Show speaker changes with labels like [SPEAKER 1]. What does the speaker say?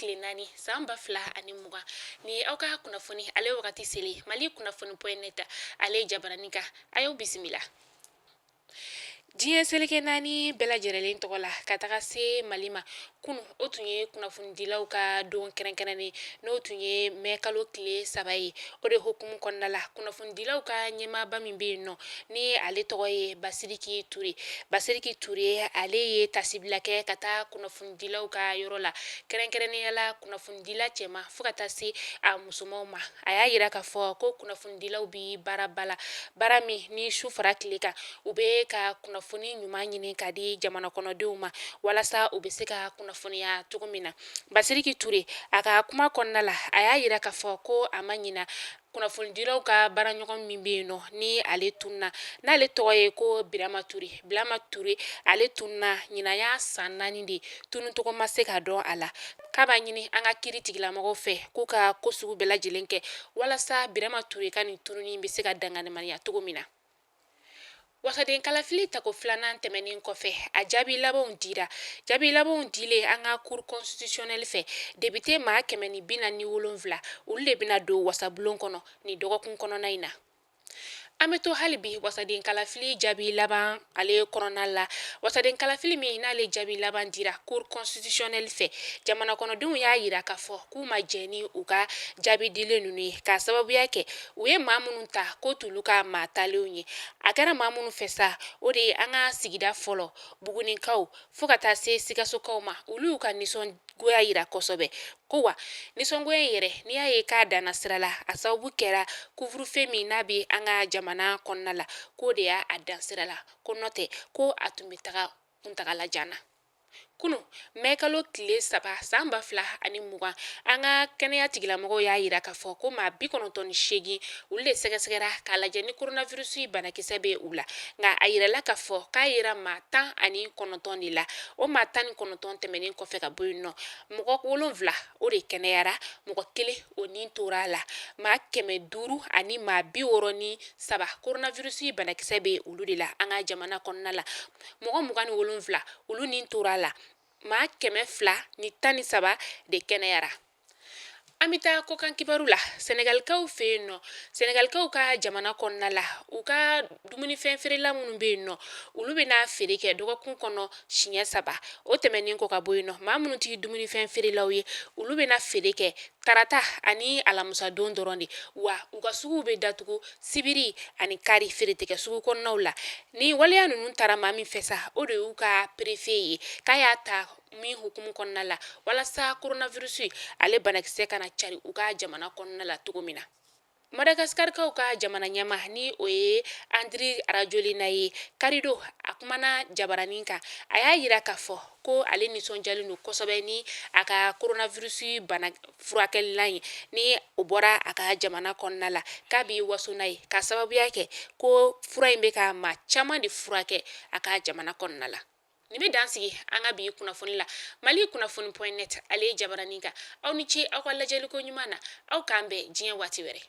[SPEAKER 1] tile naani san 2020 ni aw ka kunnafoni ale wagati seli Mali kunnafoni.net ale jabarani kan ayo bisimila. Diɲɛ seleke naani bɛɛ lajɛlen tɔgɔ la ka taga se Mali ma kunu o tun ye kunnafonidilaw ka don kɛrɛnkɛrɛnnen n'o tun ye mai kalo tile 3 ye o de hukumu kɔnɔna la kunnafonidilaw ka ɲɛmaaba min bɛ yen nɔ ni ale tɔgɔ ye Basiriki Ture ale ye tasibila kɛ ka taa kunnafonidilaw ka yɔrɔ la kɛrɛnkɛrɛnnenya la kunnafonidila cɛman fo ka taa se a musomanw ma a y'a yira k'a fɔ ko kunnafonidilaw bi baara min ni su fara tile kan u bɛ ka kunnafoni ɲuman ɲini ka di jamana kɔnɔdenw ma walasa u bɛ se ka kunnafoniya cogo min na Basiriki Ture a ka kuma kɔnɔna la a y'a yira k'a fɔ ko a ma ɲina kunnafonidilaw ka baaraɲɔgɔn min bɛ yen nɔ ni ale tunna n'ale tɔgɔ ye ko Birama Ture ale tunna ɲina y'a san 4 de tunu tɔgɔ ma se ka dɔn a la k'a b'a ɲini an ka kiiri tigilamɔgɔw fɛ k'u ka ko sugu bɛɛ lajɛlen kɛ walasa Birama Ture ka nin tununi bɛ se ka danganimaniya cogo min na. Wasaden kalafili tako 2nan tɛmɛnen kɔfɛ a jaabi labanw dilen an ka cour constitutionnelle fɛ député maa 147 olu de bɛna don wasabulon kɔnɔ ni dɔgɔkun kɔnɔna in na. An bɛ to hali bi wasaden kalafili jaabi laban ale kɔnɔna la wasaden kalafili min n'ale jaabi laban dira cour constitutionnelle fɛ jamana kɔnɔdenw y'a yira k'a fɔ k'u ma jɛn ni u ka jaabi dilen ninnu ye k'a sababuya kɛ u ye maa minnu ta ko t'olu ka maa talenw ye a kɛra maa minnu fɛ sa o de ye an ka sigida fɔlɔ Bugunikaw fo ka taa se Sikasokaw ma olu y'u ka nisɔngoya yira kosɛbɛ ko wa nisɔngoya in yɛrɛ n'i y'a ye k'a danna sira la a sababu kɛra couvre-feu min n'a bɛ an ka jamana kɔnɔna la k'o de y'a dan sira la ko n'o tɛ ko a tun bɛ taga kuntagala jan na. Kunu mai kalo tile 3 san 2020 an ka kɛnɛya tigilamɔgɔw y'a yira k'a fɔ ko maa 98 olu de sɛgɛsɛgɛra k'a lajɛ ni coronavirus banakisɛ bɛ u la nka a yirala k'a fɔ k'a yera maa 19 de la o maa 19 tɛmɛnen kɔfɛ ka bɔ yen nɔ mɔgɔ 7 o de kɛnɛyara mɔgɔ 1 o nin tora la maa 500 ani maa 63 coronavirus banakisɛ bɛ olu de la an ka jamana kɔnɔna la mɔgɔ 27 olu nin tora la maa 213 de kɛnɛyara. An bɛ taa kɔkan kibaru la Senegalikaw fɛ yen nɔ Senegalikaw ka jamana kɔnɔna la u ka dumunifɛn feerela minnu bɛ yen nɔ olu bɛna feere kɛ dɔgɔkun kɔnɔ siɲɛ 3 o tɛmɛnen kɔ ka bɔ yen nɔ maa minnu tɛ dumunifɛn feerelaw ye olu bɛna feere kɛ tarata ani alamisa don dɔrɔn de wa u ka suguw bɛ datugu sibiri ani kari feere tɛ kɛ sugu kɔnɔnaw la ni waleya ninnu taara maa min fɛ sa o de y'u ka préfet ye k'a y'a ta min hukumu kɔnɔna la walasa coronavirus ale banakisɛ kana cari u ka jamana kɔnɔna la cogo min na. Madagascarikaw ka jamana ɲɛma ni o ye Andry Rajoelina ye Karido a kumana jabaranin kan a y'a yira k'a fɔ ko ale nisɔndiyalen don kosɛbɛ ni a ka coronavirus bana furakɛlilan ye ni o bɔra a ka jamana kɔnɔna la k'a bɛ waso n'a ye k'a sababuya kɛ ko fura in bɛ ka maa caman de furakɛ a ka jamana kɔnɔna la. Nin bɛ dan sigi an ka bi kunnafoni la Mali kunnafoni.net ale jabaranin kan aw ni ce aw ka lajɛliko ɲuman na aw k'an bɛn diɲɛ waati wɛrɛ.